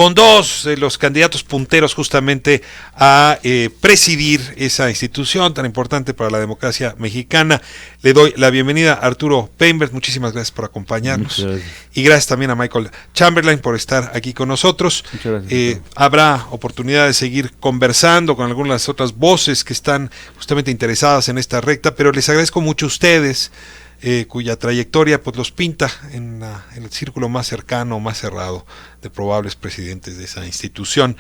con dos de los candidatos punteros justamente a presidir esa institución tan importante para la democracia mexicana. Le doy la bienvenida a Arturo Painberg, muchísimas gracias por acompañarnos. Muchas gracias. Y gracias también a Michael Chamberlain por estar aquí con nosotros. Muchas gracias. Habrá oportunidad de seguir conversando con algunas de las otras voces que están justamente interesadas en esta recta, pero les agradezco mucho a ustedes, cuya trayectoria pues los pinta en el círculo más cercano, más cerrado de probables presidentes de esa institución.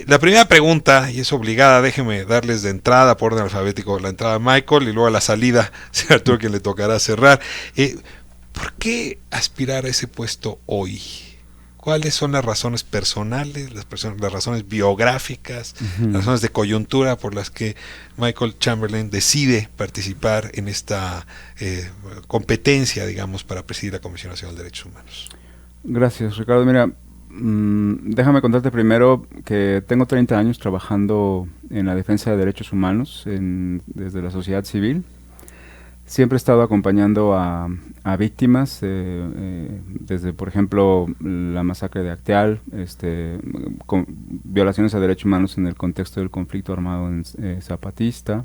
La primera pregunta, y es obligada, déjenme darles de entrada por orden alfabético, la entrada a Michael y luego a la salida será Arturo quien le tocará cerrar. ¿Por qué aspirar a ese puesto hoy? ¿Cuáles son las razones personales, las razones biográficas, las razones de coyuntura por las que Michael Chamberlain decide participar en esta competencia, digamos, para presidir la Comisión Nacional de Derechos Humanos? Gracias, Ricardo. Mira, déjame contarte primero que tengo 30 años trabajando en la defensa de derechos humanos desde la sociedad civil. Siempre he estado acompañando a víctimas, desde, por ejemplo, la masacre de Acteal, con violaciones a derechos humanos en el contexto del conflicto armado zapatista.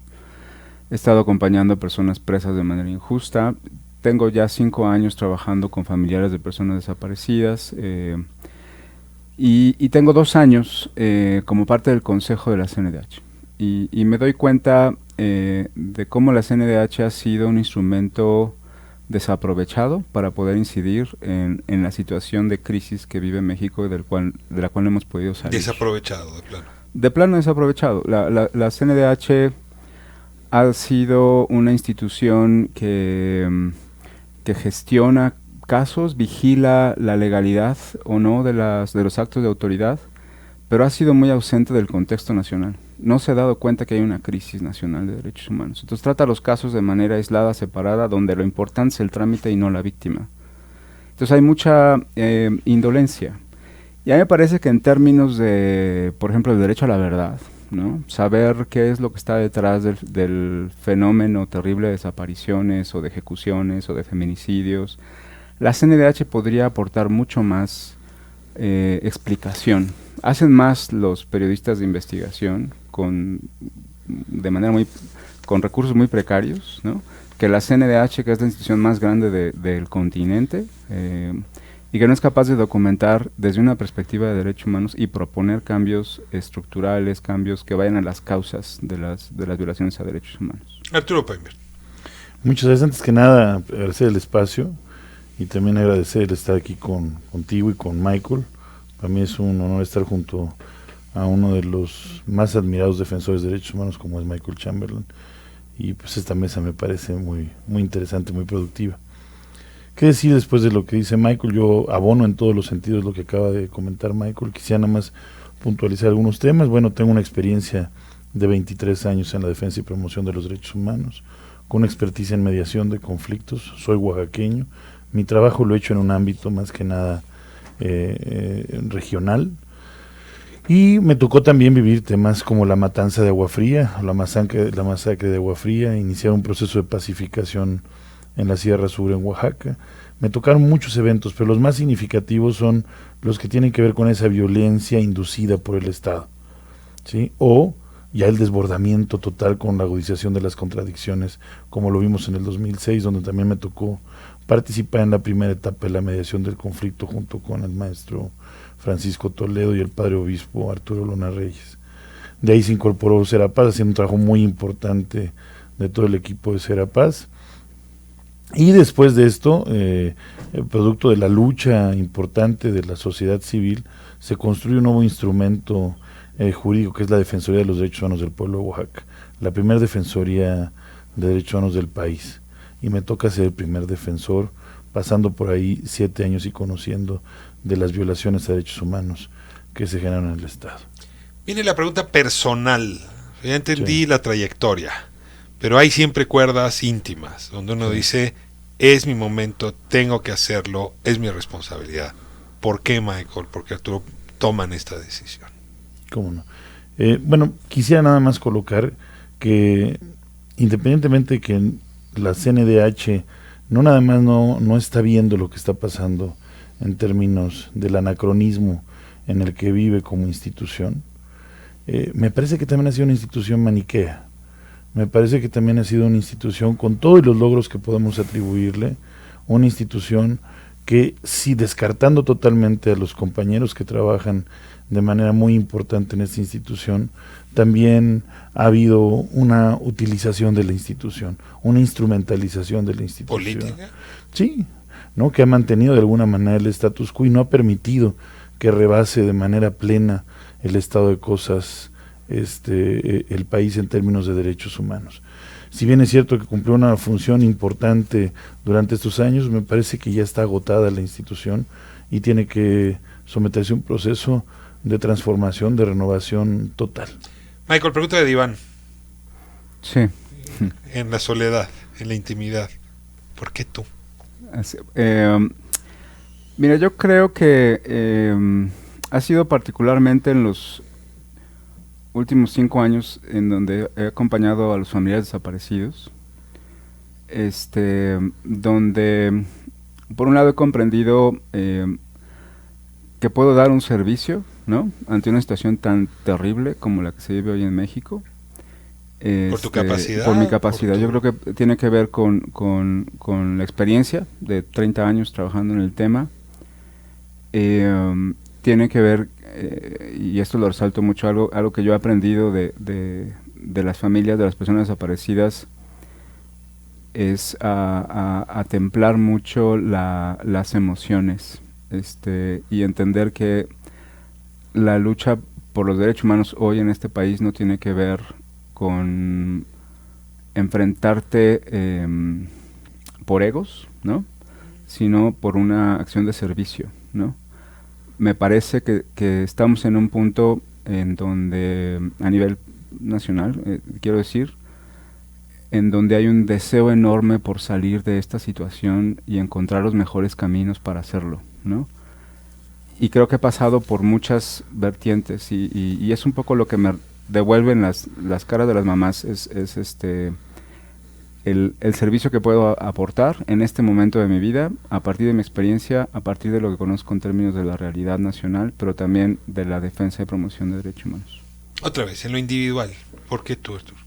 He estado acompañando a personas presas de manera injusta. Tengo ya 5 años trabajando con familiares de personas desaparecidas y tengo 2 años como parte del consejo de la CNDH. Y me doy cuenta de cómo la CNDH ha sido un instrumento desaprovechado para poder incidir en la situación de crisis que vive México y de la cual no hemos podido salir. Desaprovechado, de plano. De plano desaprovechado. La CNDH ha sido una institución que gestiona casos, vigila la legalidad o no de los actos de autoridad, pero ha sido muy ausente del contexto nacional. No se ha dado cuenta que hay una crisis nacional de derechos humanos. Entonces trata los casos de manera aislada, separada, donde lo importante es el trámite y no la víctima. Entonces hay mucha indolencia. Y a mí me parece que en términos de, por ejemplo, el derecho a la verdad, ¿no? Saber qué es lo que está detrás del fenómeno terrible de desapariciones o de ejecuciones o de feminicidios, la CNDH podría aportar mucho más explicación. Hacen más los periodistas de investigación con recursos muy precarios, ¿no?, que la CNDH, que es la institución más grande del continente, y que no es capaz de documentar desde una perspectiva de derechos humanos y proponer cambios estructurales, cambios que vayan a las causas de las violaciones a derechos humanos. Arturo Painberg. Muchas gracias. Antes que nada, agradecer el espacio y también agradecer el estar aquí contigo y con Michael. Para mí es un honor estar junto a uno de los más admirados defensores de derechos humanos como es Michael Chamberlain, y pues esta mesa me parece muy, muy interesante, muy productiva. ¿Qué decir después de lo que dice Michael? Yo abono en todos los sentidos lo que acaba de comentar Michael. Quisiera nada más puntualizar algunos temas. Bueno, tengo una experiencia de 23 años en la defensa y promoción de los derechos humanos, con experticia en mediación de conflictos. Soy oaxaqueño. Mi trabajo lo he hecho en un ámbito más que nada regional, y me tocó también vivir temas como la matanza de Agua Fría, la masacre de Agua Fría, iniciar un proceso de pacificación en la Sierra Sur en Oaxaca. Me tocaron muchos eventos, pero los más significativos son los que tienen que ver con esa violencia inducida por el Estado, ¿sí? O ya el desbordamiento total con la agudización de las contradicciones, como lo vimos en el 2006, donde también me tocó participar en la primera etapa de la mediación del conflicto junto con el maestro Francisco Toledo y el padre obispo Arturo Luna Reyes. De ahí se incorporó Serapaz, haciendo un trabajo muy importante de todo el equipo de Serapaz. Y después de esto, el producto de la lucha importante de la sociedad civil, se construye un nuevo instrumento jurídico, que es la Defensoría de los Derechos Humanos del Pueblo de Oaxaca, la primera defensoría de derechos humanos del país. Y me toca ser el primer defensor, pasando por ahí 7 años y conociendo de las violaciones a derechos humanos que se generan en el Estado. Viene la pregunta personal. Ya entendí la trayectoria, pero hay siempre cuerdas íntimas, donde uno dice, es mi momento, tengo que hacerlo, es mi responsabilidad. ¿Por qué, Michael? ¿Por qué, Arturo, toman esta decisión? ¿Cómo no? Bueno, quisiera nada más colocar que, independientemente de que la CNDH no nada más no está viendo lo que está pasando en términos del anacronismo en el que vive como institución, me parece que también ha sido una institución maniquea. Me parece que también ha sido una institución, con todos los logros que podemos atribuirle, una institución que, si descartando totalmente a los compañeros que trabajan de manera muy importante en esta institución, también ha habido una utilización de la institución, una instrumentalización de la institución. ¿Política? Sí, ¿no? Que ha mantenido de alguna manera el status quo y no ha permitido que rebase de manera plena el estado de cosas el país en términos de derechos humanos. Si bien es cierto que cumplió una función importante durante estos años, me parece que ya está agotada la institución y tiene que someterse a un proceso de transformación, de renovación total. Michael, pregunta de Iván. Sí. En la soledad, en la intimidad, ¿por qué tú? Mira, yo creo que ha sido particularmente en los últimos 5 años en donde he acompañado a los familiares desaparecidos, donde por un lado he comprendido que puedo dar un servicio, ¿no?, ante una situación tan terrible como la que se vive hoy en México. Por tu capacidad. Por mi capacidad. Yo creo que tiene que ver con la experiencia de 30 años trabajando en el tema. Tiene que ver, y esto lo resalto mucho, algo que yo he aprendido de las familias, de las personas desaparecidas, es a templar mucho las emociones, y entender que la lucha por los derechos humanos hoy en este país no tiene que ver con enfrentarte por egos, ¿no?, sino por una acción de servicio, ¿no? Me parece que estamos en un punto en donde, a nivel nacional, quiero decir, en donde hay un deseo enorme por salir de esta situación y encontrar los mejores caminos para hacerlo, ¿no? Y creo que he pasado por muchas vertientes y es un poco lo que me devuelven las caras de las mamás, es el servicio que puedo aportar en este momento de mi vida, a partir de mi experiencia, a partir de lo que conozco en términos de la realidad nacional, pero también de la defensa y promoción de derechos humanos. Otra vez, en lo individual, ¿por qué tú, Arturo?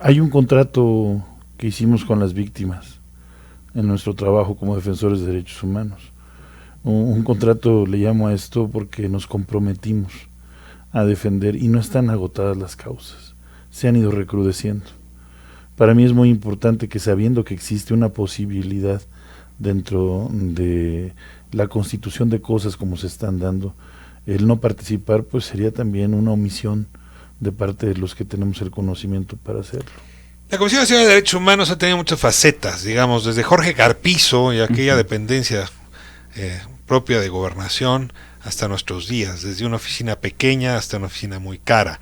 Hay un contrato que hicimos con las víctimas en nuestro trabajo como defensores de derechos humanos. Un contrato, le llamo a esto, porque nos comprometimos a defender, y no están agotadas las causas, se han ido recrudeciendo. Para mí es muy importante que, sabiendo que existe una posibilidad dentro de la constitución de cosas como se están dando, el no participar pues sería también una omisión de parte de los que tenemos el conocimiento para hacerlo. La Comisión Nacional de Derechos Humanos ha tenido muchas facetas, digamos, desde Jorge Carpizo y aquella dependencia propia de gobernación hasta nuestros días, desde una oficina pequeña hasta una oficina muy cara,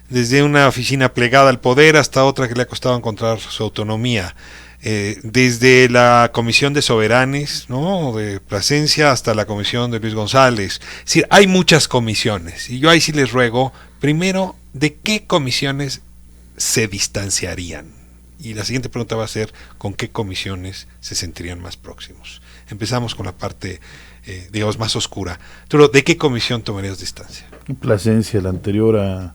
desde una oficina plegada al poder hasta otra que le ha costado encontrar su autonomía, desde la Comisión de Soberanes, ¿no?, de Plasencia, hasta la Comisión de Luis González. Es decir, hay muchas comisiones, y yo ahí sí les ruego, primero, ¿de qué comisiones se distanciarían? Y la siguiente pregunta va a ser, ¿con qué comisiones se sentirían más próximos? Empezamos con la parte, digamos, más oscura. Pero, ¿de qué comisión tomarías distancia? Plasencia, la anterior a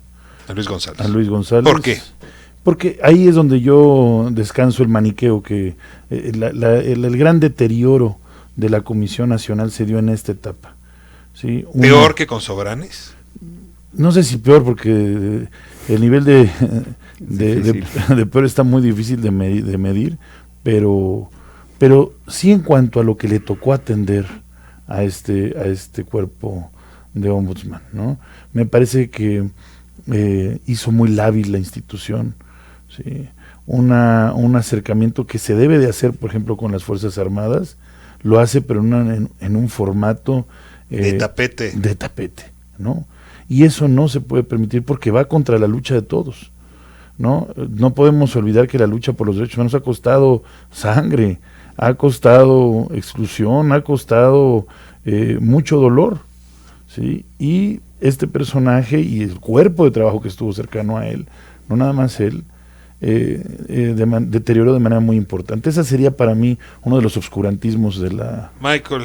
Luis González. A Luis González. ¿Por qué? Porque ahí es donde yo descanso el maniqueo, que el gran deterioro de la Comisión Nacional se dio en esta etapa. ¿Sí? ¿Peor que con Soberanes? No sé si peor, porque el nivel de peor está muy difícil de medir, pero sí, en cuanto a lo que le tocó atender a este cuerpo de ombudsman, ¿no? Me parece que hizo muy lábil la institución, ¿sí? Un acercamiento que se debe de hacer, por ejemplo, con las Fuerzas Armadas, lo hace, pero en un formato de tapete, ¿no? Y eso no se puede permitir, porque va contra la lucha de todos, ¿no? No podemos olvidar que la lucha por los derechos humanos ha costado sangre, ha costado exclusión, ha costado mucho dolor, ¿sí? Y este personaje y el cuerpo de trabajo que estuvo cercano a él, no nada más él, deterioró de manera muy importante. Esa sería para mí uno de los obscurantismos de la... Michael,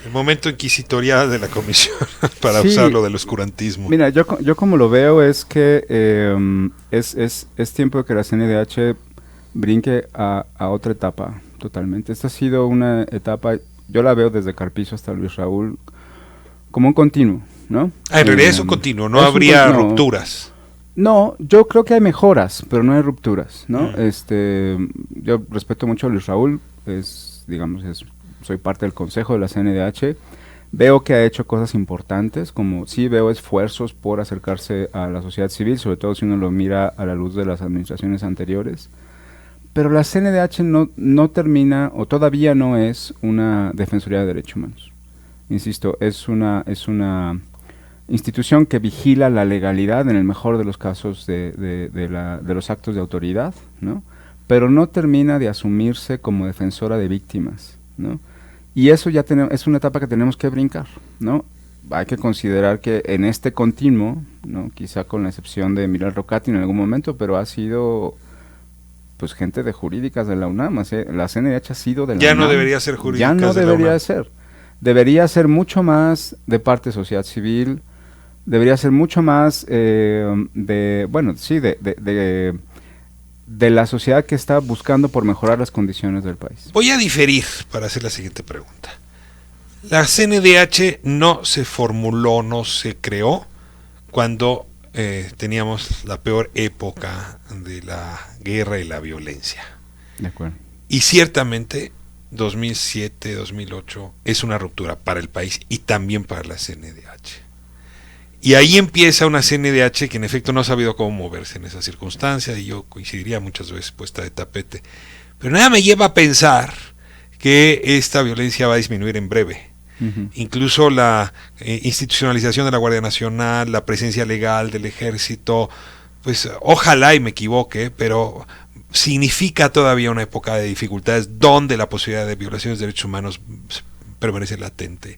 El momento inquisitorial de la comisión para Sí. usar lo del oscurantismo. Mira, yo como lo veo es que es tiempo de que la CNDH brinque a otra etapa totalmente. Esta ha sido una etapa, yo la veo desde Carpizo hasta Luis Raúl, como un continuo, ¿no? En realidad es un continuo, no es un habría continuo. rupturas. No, yo creo que hay mejoras, pero no hay rupturas, ¿no? Mm. Yo respeto mucho a Luis Raúl, soy parte del consejo de la CNDH. Veo que ha hecho cosas importantes, como sí veo esfuerzos por acercarse a la sociedad civil, sobre todo si uno lo mira a la luz de las administraciones anteriores. Pero la CNDH no termina, o todavía no es una defensoría de derechos humanos. Insisto, es una institución que vigila la legalidad en el mejor de los casos de los actos de autoridad, ¿no? Pero no termina de asumirse como defensora de víctimas, ¿no? Y eso ya es una etapa que tenemos que brincar, ¿no? Hay que considerar que en este continuo, ¿no? Quizá con la excepción de Miguel Rocati en algún momento, pero ha sido pues gente de jurídicas de la UNAM, la CNDH ha sido de la Ya UNAM. no debería ser jurídicas Ya no de la debería UNAM. ser. Debería ser mucho más de parte de sociedad civil, debería ser mucho más de la sociedad que está buscando por mejorar las condiciones del país. Voy a diferir para hacer la siguiente pregunta. La CNDH no se formuló, no se creó cuando teníamos la peor época de la guerra y la violencia. De acuerdo. Y ciertamente 2007, 2008 es una ruptura para el país y también para la CNDH. Y ahí empieza una CNDH que en efecto no ha sabido cómo moverse en esa circunstancia, y yo coincidiría muchas veces puesta de tapete. Pero nada me lleva a pensar que esta violencia va a disminuir en breve. Uh-huh. Incluso la institucionalización de la Guardia Nacional, la presencia legal del Ejército, pues ojalá y me equivoque, pero significa todavía una época de dificultades donde la posibilidad de violaciones de derechos humanos permanece latente.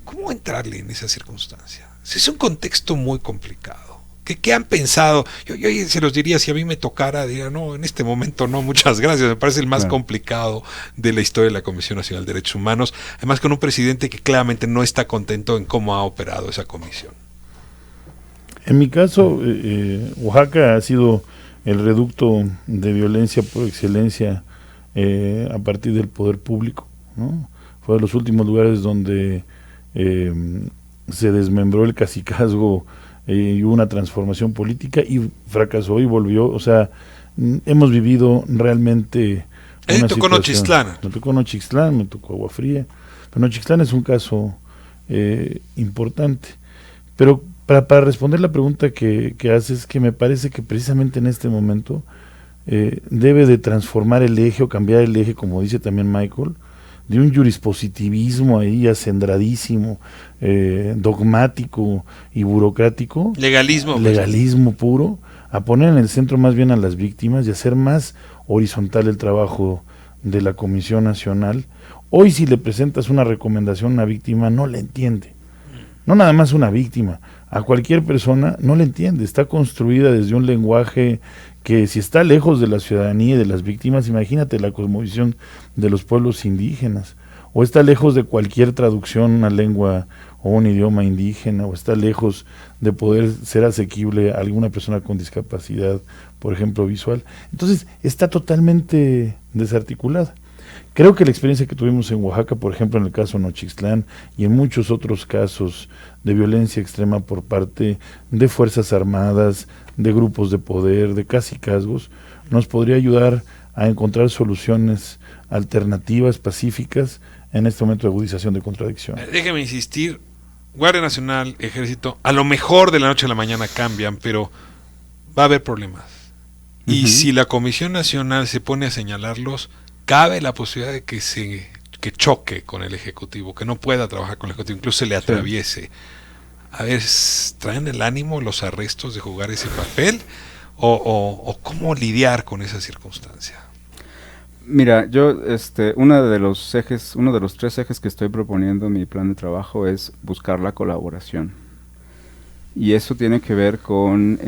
¿Cómo entrarle en esa circunstancia? Es un contexto muy complicado. ¿Qué han pensado? Yo se los diría, si a mí me tocara, diría, no, en este momento no, muchas gracias. Me parece el más complicado de la historia de la Comisión Nacional de Derechos Humanos, además con un presidente que claramente no está contento en cómo ha operado esa comisión. En mi caso, Oaxaca ha sido el reducto de violencia por excelencia a partir del poder público, ¿no? Fue de los últimos lugares donde se desmembró el cacicazgo y hubo una transformación política y fracasó y volvió. O sea, hemos vivido realmente una tocó Nochistlán. Me tocó Nochistlán, me tocó Agua Fría, pero Nochistlán es un caso importante. Pero para responder la pregunta que haces, que me parece que precisamente en este momento debe de transformar el eje o cambiar el eje, como dice también Michael, de un jurispositivismo ahí acendradísimo, dogmático y burocrático, legalismo puro, a poner en el centro más bien a las víctimas y hacer más horizontal el trabajo de la Comisión Nacional. Hoy si le presentas una recomendación a una víctima no la entiende, no nada más una víctima, a cualquier persona no la entiende, está construida desde un lenguaje que si está lejos de la ciudadanía y de las víctimas, imagínate la cosmovisión de los pueblos indígenas, o está lejos de cualquier traducción a una lengua o un idioma indígena, o está lejos de poder ser asequible a alguna persona con discapacidad, por ejemplo, visual. Entonces, está totalmente desarticulada. Creo que la experiencia que tuvimos en Oaxaca, por ejemplo, en el caso Nochistlán y en muchos otros casos de violencia extrema por parte de Fuerzas Armadas, de grupos de poder, de cacicazgos, nos podría ayudar a encontrar soluciones alternativas, pacíficas, en este momento de agudización de contradicciones. Déjeme insistir, Guardia Nacional, Ejército, a lo mejor de la noche a la mañana cambian, pero va a haber problemas. Uh-huh. Y si la Comisión Nacional se pone a señalarlos, cabe la posibilidad de que choque con el Ejecutivo, que no pueda trabajar con el Ejecutivo, incluso se le atraviese. Sí. A ver, ¿traen el ánimo los arrestos de jugar ese papel? ¿O cómo lidiar con esa circunstancia? Mira, yo uno de los 3 ejes que estoy proponiendo en mi plan de trabajo es buscar la colaboración. Y eso tiene que ver con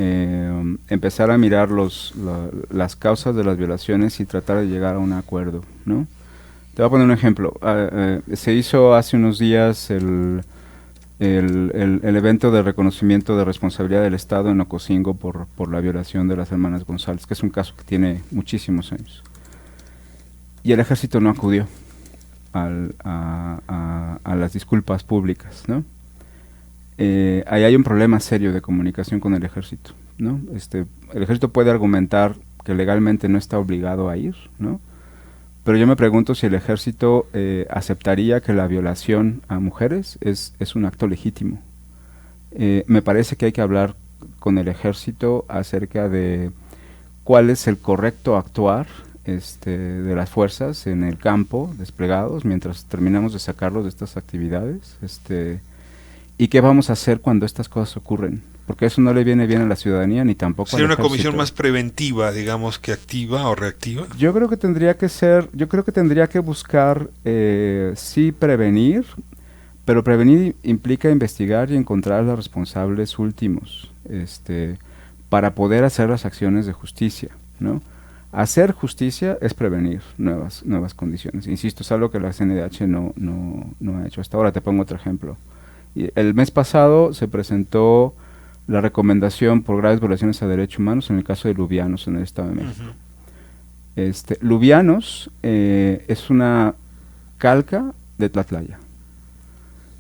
empezar a mirar las causas de las violaciones y tratar de llegar a un acuerdo, ¿no? Te voy a poner un ejemplo. Se hizo hace unos días el evento de reconocimiento de responsabilidad del Estado en Ocosingo por la violación de las hermanas González, que es un caso que tiene muchísimos años. Y el ejército no acudió a las disculpas públicas, ¿no? Ahí hay un problema serio de comunicación con el ejército, ¿no? El ejército puede argumentar que legalmente no está obligado a ir, ¿no? Pero yo me pregunto si el ejército aceptaría que la violación a mujeres es un acto legítimo. Me parece que hay que hablar con el ejército acerca de cuál es el correcto actuar de las fuerzas en el campo desplegados mientras terminamos de sacarlos de estas actividades, y qué vamos a hacer cuando estas cosas ocurren, porque eso no le viene bien a la ciudadanía ni tampoco al ¿Sería una ejército. comisión más preventiva, digamos, que activa o reactiva? Yo creo que tendría que buscar sí prevenir, pero prevenir implica investigar y encontrar a los responsables últimos, para poder hacer las acciones de justicia, ¿no? Hacer justicia es prevenir nuevas condiciones. Insisto, es algo que la CNDH no ha hecho hasta ahora. Te pongo otro ejemplo. El mes pasado se presentó la recomendación por graves violaciones a derechos humanos en el caso de Lubianos en el Estado de México. Lubianos es una calca de Tlatlaya.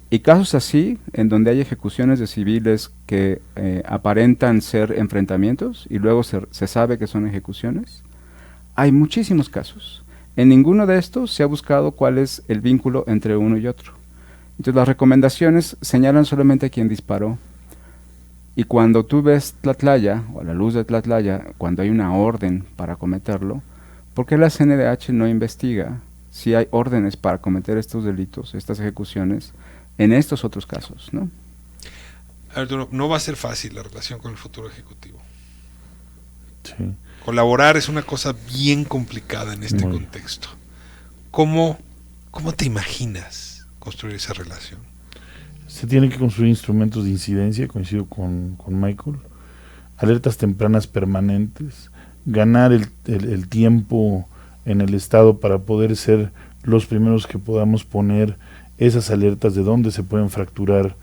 Y casos así, en donde hay ejecuciones de civiles que aparentan ser enfrentamientos y luego se sabe que son ejecuciones, hay muchísimos casos. En ninguno de estos se ha buscado cuál es el vínculo entre uno y otro. Entonces las recomendaciones señalan solamente a quien disparó. Y cuando tú ves Tlatlaya, o a la luz de Tlatlaya, cuando hay una orden para cometerlo, ¿por qué la CNDH no investiga si hay órdenes para cometer estos delitos, estas ejecuciones, en estos otros casos, ¿no? Arturo, no va a ser fácil la relación con el futuro ejecutivo. Sí. Colaborar es una cosa bien complicada en este contexto. ¿Cómo te imaginas construir esa relación? Se tienen que construir instrumentos de incidencia, coincido con Michael, alertas tempranas permanentes, ganar el tiempo en el Estado para poder ser los primeros que podamos poner esas alertas de dónde se pueden fracturar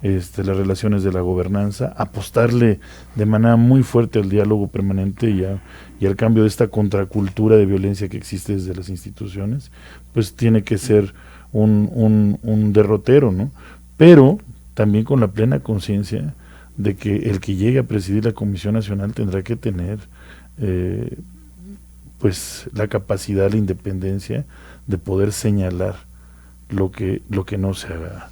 las relaciones de la gobernanza, apostarle de manera muy fuerte al diálogo permanente y al cambio de esta contracultura de violencia que existe desde las instituciones, pues tiene que ser un derrotero, ¿no? Pero también con la plena conciencia de que el que llegue a presidir la Comisión Nacional tendrá que tener pues la capacidad, la independencia de poder señalar lo que no se haga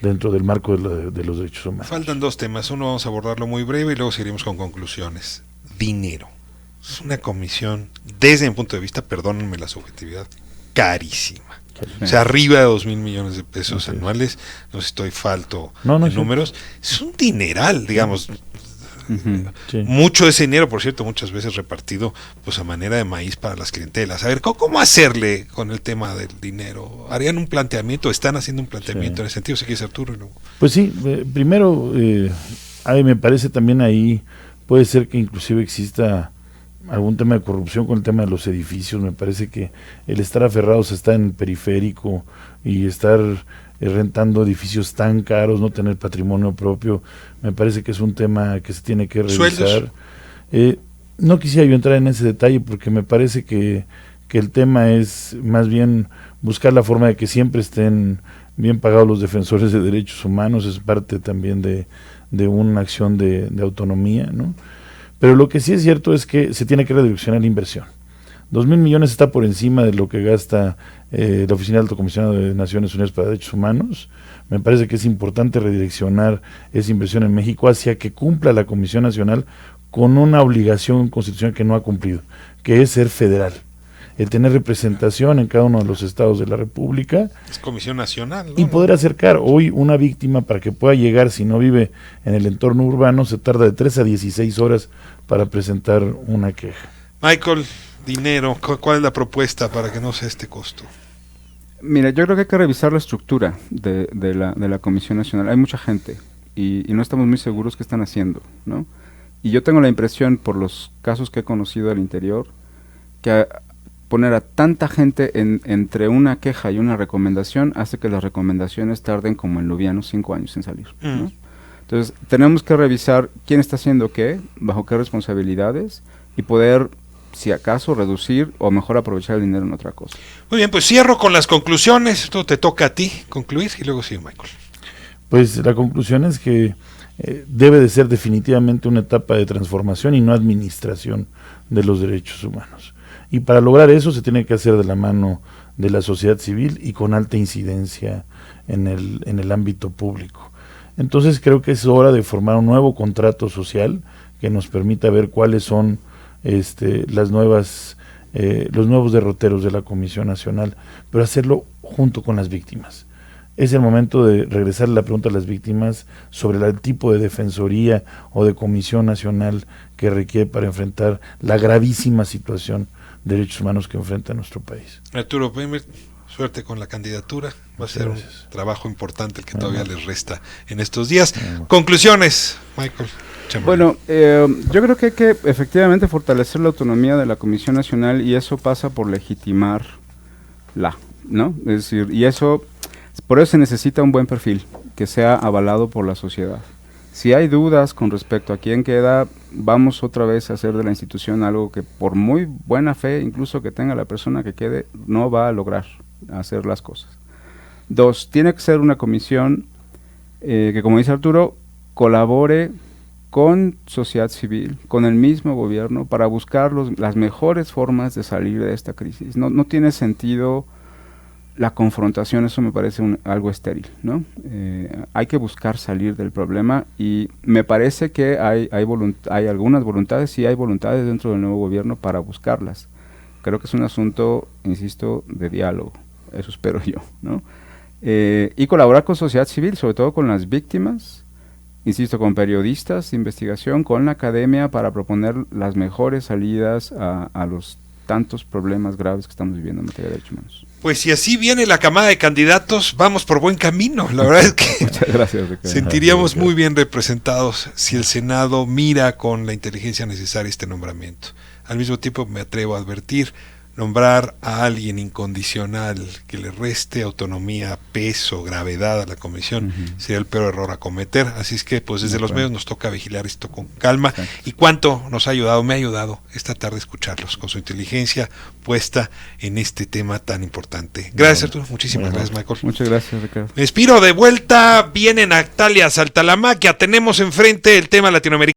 dentro del marco de los derechos humanos. Faltan dos temas. Uno vamos a abordarlo muy breve y luego seguiremos con conclusiones. Dinero. Es una comisión, desde mi punto de vista, perdónenme la subjetividad, carísima. O sea, arriba de 2,000 millones de pesos anuales. No sé si estoy falto en números. Es un dineral, digamos. Sí. Mucho de ese dinero, por cierto, muchas veces repartido pues a manera de maíz para las clientelas. A ver, ¿cómo hacerle con el tema del dinero? ¿Harían un planteamiento? ¿Están haciendo un planteamiento en ese sentido? Si quieres, Arturo. ¿No? Pues sí, primero, me parece también ahí, puede ser que inclusive exista algún tema de corrupción con el tema de los edificios. Me parece que el estar aferrados a estar en el periférico y estar rentando edificios tan caros, no tener patrimonio propio, me parece que es un tema que se tiene que revisar. No quisiera yo entrar en ese detalle porque me parece que el tema es más bien buscar la forma de que siempre estén bien pagados los defensores de derechos humanos. Es parte también de una acción de autonomía, ¿no? Pero lo que sí es cierto es que se tiene que redireccionar la inversión. 2,000 millones está por encima de lo que gasta la Oficina del Alto Comisionado de Naciones Unidas para Derechos Humanos. Me parece que es importante redireccionar esa inversión en México hacia que cumpla la Comisión Nacional con una obligación constitucional que no ha cumplido, que es ser federal. El tener representación en cada uno de los estados de la República. Es Comisión Nacional, ¿no? Y poder acercar hoy una víctima para que pueda llegar, si no vive en el entorno urbano, se tarda de 3 a 16 horas para presentar una queja. Michael, dinero, ¿cuál es la propuesta para que no sea este costo? Mira, yo creo que hay que revisar la estructura de la Comisión Nacional. Hay mucha gente y no estamos muy seguros qué están haciendo, ¿no? Y yo tengo la impresión, por los casos que he conocido al interior, que poner a tanta gente entre una queja y una recomendación hace que las recomendaciones tarden como en Lubiano 5 años en salir, ¿no? Entonces, tenemos que revisar quién está haciendo qué, bajo qué responsabilidades, y poder, si acaso, reducir o mejor aprovechar el dinero en otra cosa. Muy bien, pues cierro con las conclusiones. Esto te toca a ti concluir y luego sigue Michael. Pues la conclusión es que debe de ser definitivamente una etapa de transformación y no administración de los derechos humanos. Y para lograr eso se tiene que hacer de la mano de la sociedad civil y con alta incidencia en el ámbito público. Entonces creo que es hora de formar un nuevo contrato social que nos permita ver cuáles son los nuevos derroteros de la Comisión Nacional, pero hacerlo junto con las víctimas. Es el momento de regresar la pregunta a las víctimas sobre el tipo de defensoría o de comisión nacional que requiere para enfrentar la gravísima situación de derechos humanos que enfrenta nuestro país. Arturo Bremer, suerte con la candidatura. Va a ser un trabajo importante el que todavía les resta en estos días. Conclusiones, Michael. Bueno, yo creo que hay que efectivamente fortalecer la autonomía de la Comisión Nacional, y eso pasa por legitimarla, ¿no? Es decir, y eso, por eso se necesita un buen perfil que sea avalado por la sociedad. Si hay dudas con respecto a quién queda, vamos otra vez a hacer de la institución algo que, por muy buena fe incluso que tenga la persona que quede, no va a lograr hacer las cosas. 2, tiene que ser una comisión que, como dice Arturo, colabore con sociedad civil, con el mismo gobierno, para buscar las mejores formas de salir de esta crisis. No tiene sentido la confrontación, eso me parece algo estéril, ¿no? Hay que buscar salir del problema, y me parece que hay algunas voluntades, sí hay voluntades dentro del nuevo gobierno para buscarlas. Creo que es un asunto, insisto, de diálogo, eso espero yo, ¿no? Y colaborar con sociedad civil, sobre todo con las víctimas, insisto, con periodistas de investigación, con la academia, para proponer las mejores salidas a los tantos problemas graves que estamos viviendo en materia de derechos humanos. Pues si así viene la camada de candidatos, vamos por buen camino. La verdad es que muchas gracias, Ricardo. Sentiríamos muy bien representados si el Senado mira con la inteligencia necesaria este nombramiento. Al mismo tiempo me atrevo a advertir, nombrar a alguien incondicional que le reste autonomía, peso, gravedad a la comisión sería el peor error a cometer. Así es que pues desde los medios nos toca vigilar esto con calma. Exacto. Y cuánto nos ha ayudado, me ha ayudado esta tarde escucharlos con su inteligencia puesta en este tema tan importante. Gracias, Arturo. Muchísimas gracias, Michael. Muchas gracias, Ricardo. Me despido. De vuelta viene Natalia Saltalamaquia. Tenemos enfrente el tema latinoamericano.